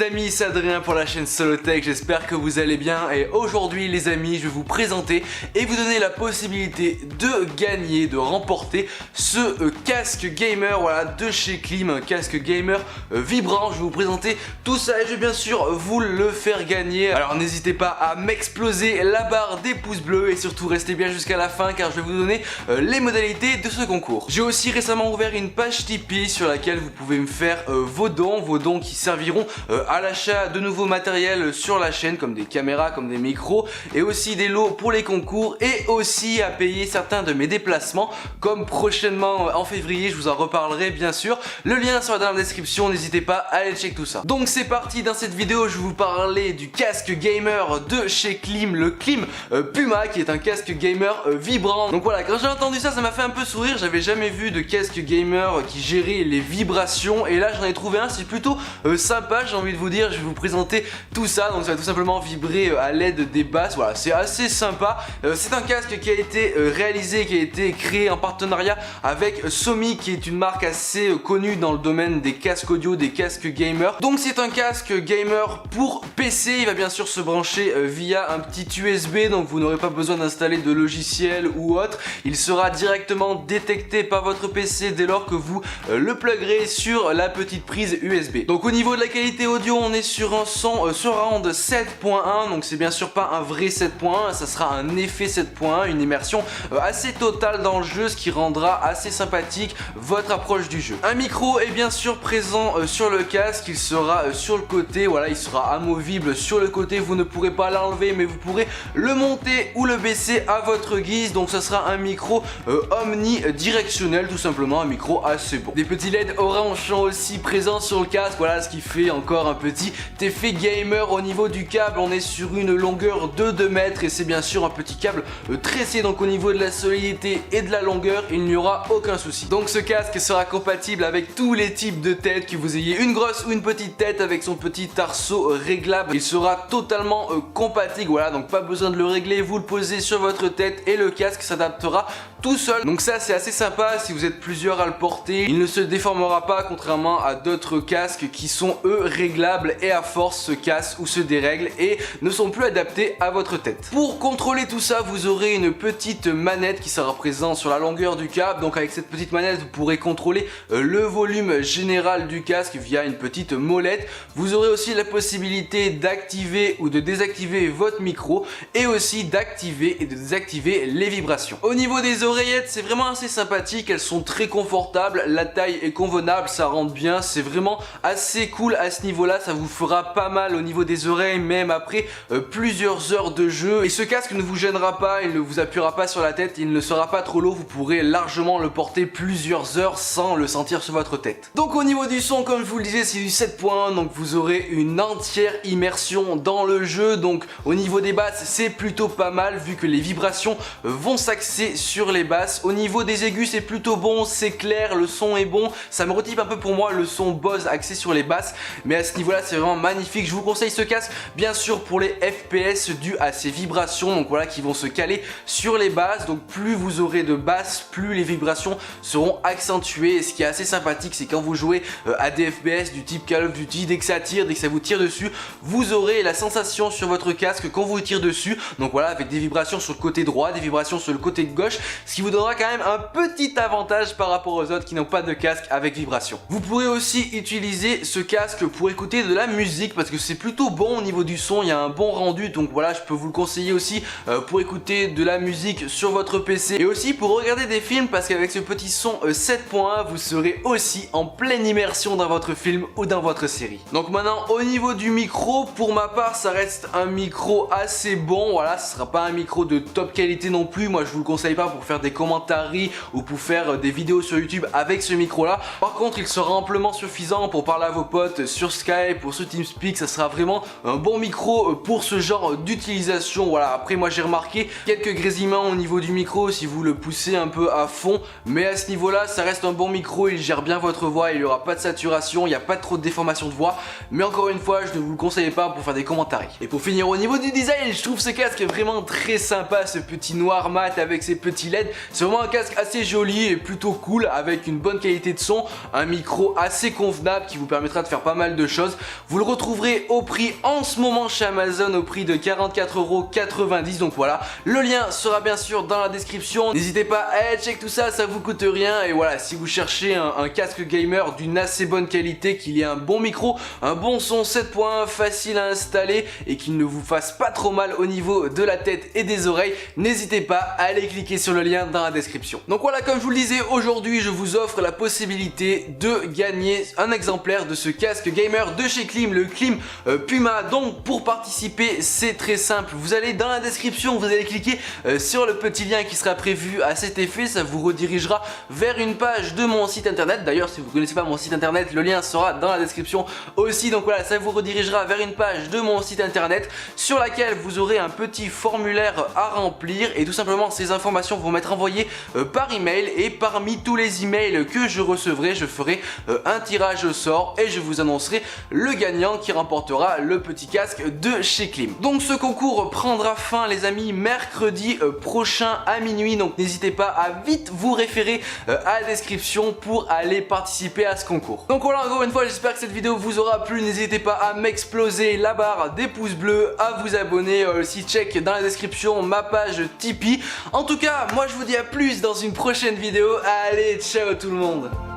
les amis, c'est Adrien pour la chaîne Solotech, j'espère que vous allez bien et aujourd'hui les amis je vais vous présenter et vous donner la possibilité de gagner, de remporter ce casque gamer voilà, de chez Klim, un casque gamer vibrant. Je vais vous présenter tout ça et je vais bien sûr vous le faire gagner. Alors n'hésitez pas à m'exploser la barre des pouces bleus et surtout restez bien jusqu'à la fin car je vais vous donner les modalités de ce concours. J'ai aussi récemment ouvert une page Tipeee sur laquelle vous pouvez me faire vos dons qui serviront à l'achat de nouveaux matériels sur la chaîne comme des caméras, comme des micros et aussi des lots pour les concours et aussi à payer certains de mes déplacements comme prochainement en février, je vous en reparlerai bien sûr. Le lien sera dans la description, n'hésitez pas à aller checker tout ça. Donc c'est parti, dans cette vidéo je vais vous parler du casque gamer de chez Klim, le Klim Puma qui est un casque gamer vibrant. Donc voilà, quand j'ai entendu ça, ça m'a fait un peu sourire, j'avais jamais vu de casque gamer qui gérait les vibrations et là j'en ai trouvé un, c'est plutôt sympa, j'ai envie de vous dire, je vais vous présenter tout ça. Donc ça va tout simplement vibrer à l'aide des basses, voilà, c'est assez sympa. C'est un casque qui a été réalisé, qui a été créé en partenariat avec Somi qui est une marque assez connue dans le domaine des casques audio, des casques gamer. Donc c'est un casque gamer pour PC, il va bien sûr se brancher via un petit USB, donc vous n'aurez pas besoin d'installer de logiciel ou autre, il sera directement détecté par votre PC dès lors que vous le pluggerez sur la petite prise USB. Donc au niveau de la qualité audio, on est sur un son surround 7.1, donc c'est bien sûr pas un vrai 7.1, ça sera un effet 7.1, une immersion assez totale dans le jeu, ce qui rendra assez sympathique votre approche du jeu. Un micro est bien sûr présent sur le casque, il sera sur le côté, voilà, il sera amovible sur le côté, vous ne pourrez pas l'enlever mais vous pourrez le monter ou le baisser à votre guise, donc ça sera un micro omnidirectionnel tout simplement, un micro assez bon. Des petits LED orange sont aussi présents sur le casque, voilà ce qui fait encore un petit effet gamer. Au niveau du câble, on est sur une longueur de 2 mètres et c'est bien sûr un petit câble tressé, donc au niveau de la solidité et de la longueur il n'y aura aucun souci. Donc ce casque sera compatible avec tous les types de têtes, que vous ayez une grosse ou une petite tête avec son petit arceau réglable, il sera totalement compatible, voilà, donc pas besoin de le régler, vous le posez sur votre tête et le casque s'adaptera tout seul. Donc ça c'est assez sympa, si vous êtes plusieurs à le porter, il ne se déformera pas contrairement à d'autres casques qui sont eux réglables et à force se cassent ou se dérèglent et ne sont plus adaptés à votre tête. Pour contrôler tout ça, vous aurez une petite manette qui sera présente sur la longueur du câble, donc avec cette petite manette vous pourrez contrôler le volume général du casque via une petite molette. Vous aurez aussi la possibilité d'activer ou de désactiver votre micro et aussi d'activer et de désactiver les vibrations. Au niveau des oreillettes, c'est vraiment assez sympathique, elles sont très confortables, la taille est convenable, ça rentre bien, c'est vraiment assez cool à ce niveau là, ça vous fera pas mal au niveau des oreilles même après plusieurs heures de jeu et ce casque ne vous gênera pas, il ne vous appuiera pas sur la tête, il ne sera pas trop lourd, vous pourrez largement le porter plusieurs heures sans le sentir sur votre tête. Donc au niveau du son, comme je vous le disais, c'est du 7.1, donc vous aurez une entière immersion dans le jeu, donc au niveau des basses c'est plutôt pas mal vu que les vibrations vont s'axer sur les basses. Au niveau des aigus c'est plutôt bon, c'est clair, le son est bon, ça me retype un peu pour moi le son Bose axé sur les basses, mais à ce niveau là c'est vraiment magnifique. Je vous conseille ce casque bien sûr pour les FPS dus à ces vibrations, donc voilà, qui vont se caler sur les basses, donc plus vous aurez de basses, plus les vibrations seront accentuées et ce qui est assez sympathique c'est quand vous jouez à des FPS du type Call of Duty, dès que ça tire, dès que ça vous tire dessus, vous aurez la sensation sur votre casque quand vous tire dessus, donc voilà, avec des vibrations sur le côté droit, des vibrations sur le côté gauche, ce qui vous donnera quand même un petit avantage par rapport aux autres qui n'ont pas de casque avec vibration. Vous pourrez aussi utiliser ce casque pour écouter de la musique parce que c'est plutôt bon au niveau du son, il y a un bon rendu, donc voilà, je peux vous le conseiller aussi pour écouter de la musique sur votre PC et aussi pour regarder des films parce qu'avec ce petit son 7.1 vous serez aussi en pleine immersion dans votre film ou dans votre série. Donc maintenant au niveau du micro, pour ma part ça reste un micro assez bon, voilà, ce sera pas un micro de top qualité non plus, moi je vous le conseille pas pour faire des commentaires ou pour faire des vidéos sur YouTube avec ce micro là. Par contre il sera amplement suffisant pour parler à vos potes sur Skype ou sur TeamSpeak, ça sera vraiment un bon micro pour ce genre d'utilisation. Voilà, après moi j'ai remarqué quelques grésillements au niveau du micro si vous le poussez un peu à fond, mais à ce niveau là ça reste un bon micro, il gère bien votre voix, il n'y aura pas de saturation, il n'y a pas trop de déformation de voix, mais encore une fois je ne vous le conseille pas pour faire des commentaires. Et pour finir au niveau du design, je trouve ce casque vraiment très sympa, ce petit noir mat avec ses petits LED, C'est vraiment un casque assez joli et plutôt cool avec une bonne qualité de son, un micro assez convenable qui vous permettra de faire pas mal de choses. Vous le retrouverez au prix en ce moment chez Amazon au prix de 44,90 €. Donc voilà, le lien sera bien sûr dans la description. N'hésitez pas à aller check tout ça, ça vous coûte rien. Et voilà, si vous cherchez un casque gamer d'une assez bonne qualité, qu'il y ait un bon micro, un bon son 7.1 facile à installer et qu'il ne vous fasse pas trop mal au niveau de la tête et des oreilles, n'hésitez pas à aller cliquer sur le lien dans la description. Donc voilà, comme je vous le disais, aujourd'hui je vous offre la possibilité de gagner un exemplaire de ce casque gamer de chez Klim, le Klim Puma. Donc pour participer, c'est très simple, vous allez dans la description, vous allez cliquer sur le petit lien qui sera prévu à cet effet, ça vous redirigera vers une page de mon site internet. D'ailleurs, si vous ne connaissez pas mon site internet, le lien sera dans la description aussi. Donc voilà, ça vous redirigera vers une page de mon site internet sur laquelle vous aurez un petit formulaire à remplir et tout simplement ces informations vont m'être envoyées par email, et parmi tous les emails que je recevrai, je ferai un tirage au sort et je vous annoncerai le gagnant qui remportera le petit casque de chez Klim. Donc ce concours prendra fin, les amis, mercredi prochain à minuit, donc n'hésitez pas à vite vous référer à la description pour aller participer à ce concours. Donc voilà, encore une fois, j'espère que cette vidéo vous aura plu. N'hésitez pas à m'exploser la barre des pouces bleus, à vous abonner, aussi check dans la description ma page Tipeee. En tout cas, moi je vous dis à plus dans une prochaine vidéo. Allez, ciao tout le monde.